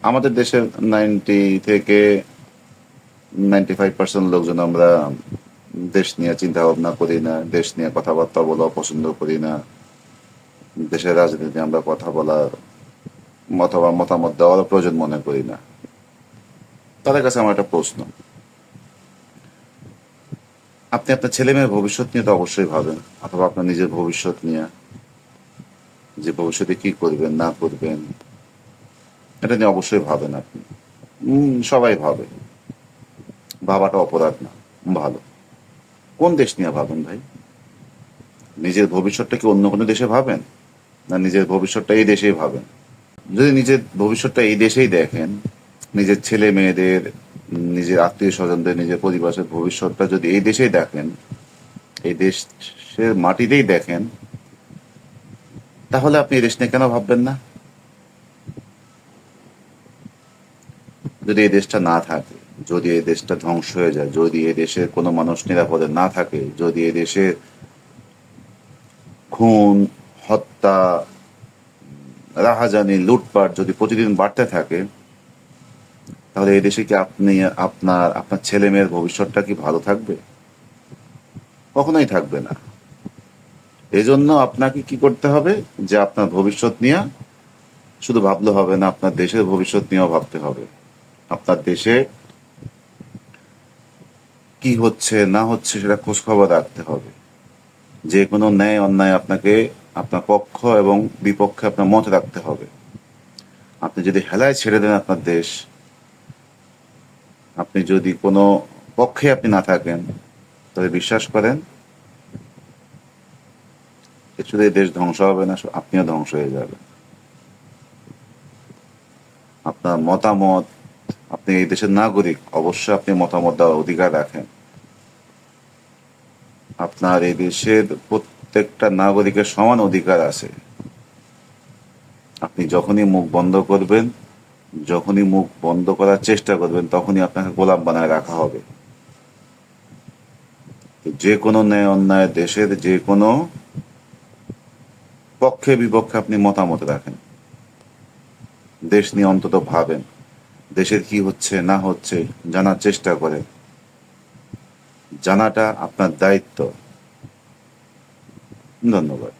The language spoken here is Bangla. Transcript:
আমাদের দেশের 90 থেকে 95% লোকজন আমরা দেশ নিয়ে চিন্তা ভাবনা করি না, দেশ নিয়ে কথাবার্তা বলা পছন্দ করি না, দেশের রাজনীতি আমরা কথা বলা অথবা মতামত দেওয়ারও প্রয়োজন মনে করি না। তাদের কাছে আমার একটা প্রশ্ন, আপনি আপনার ছেলে মেয়ের ভবিষ্যৎ নিয়ে তো অবশ্যই ভাবেন, অথবা আপনার নিজের ভবিষ্যৎ নিয়ে, যে ভবিষ্যতে কি করবেন না করবেন, এটা নিয়ে অবশ্যই ভাবেন আপনি। সবাই ভাবে, ভাবাটা অপরাধ না, ভালো। কোন দেশ নিয়ে ভাবেন ভাই? নিজের ভবিষ্যৎটা কি অন্য কোনো দেশে ভাবেন, না নিজের ভবিষ্যৎটা এই দেশেই ভাবেন? যদি নিজের ভবিষ্যৎটা এই দেশেই দেখেন, নিজের ছেলে মেয়েদের, নিজের আত্মীয় স্বজনদের, নিজের পরিবারের ভবিষ্যৎটা যদি এই দেশেই দেখেন, এই দেশের মাটিতেই দেখেন, তাহলে আপনি এই দেশ নিয়ে কেন ভাববেন না? যদি এই দেশটা না থাকে, যদি এই দেশটা ধ্বংস হয়ে যায়, যদি এই দেশের কোনো মানুষ নিরাপদে না থাকে, যদি এই দেশে খুন, হত্যা, রাহাজানি, লুটপাট যদি প্রতিদিন বাড়তে থাকে, তাহলে এই দেশে কি আপনি, আপনার আপনার ছেলে মেয়ের ভবিষ্যৎটা কি ভালো থাকবে? কখনোই থাকবে না। এই জন্য আপনাকে কি করতে হবে, যে আপনার ভবিষ্যৎ নিয়ে শুধু ভাবলে হবে না, আপনার দেশের ভবিষ্যৎ নিয়েও ভাবতে হবে। আপনার দেশে কি হচ্ছে না হচ্ছে সেটা খোঁজ খবর রাখতে হবে। যে কোনো ন্যায় অন্যায় আপনাকে, আপনার পক্ষ এবং বিপক্ষে আপনার মত রাখতে হবে। আপনি যদি হেলায় ছেড়ে দেন আপনার দেশ, আপনি যদি কোনো পক্ষে আপনি না থাকেন, তবে বিশ্বাস করেন, শুধু এই দেশ ধ্বংস হবে না, আপনিও ধ্বংস হয়ে যাবেন। আপনার মতামত, আপনি এই দেশের নাগরিক, অবশ্যই আপনি মতামত দেওয়ার অধিকার রাখেন। আপনার এই দেশের প্রত্যেকটা নাগরিকের সমান অধিকার আছে। আপনি যখনই মুখ বন্ধ করবেন, যখনই মুখ বন্ধ করার চেষ্টা করবেন, তখনই আপনাকে গোলাম বানায় রাখা হবে। যে কোনো ন্যায় অন্যায়, দেশের যে কোনো পক্ষে বিপক্ষে আপনি মতামত রাখেন, দেশ নিয়ে অন্তত ভাবেন, দেশের কি হচ্ছে না হচ্ছে জানার চেষ্টা করেন। জানাটা আপনার দায়িত্ব। ধন্যবাদ।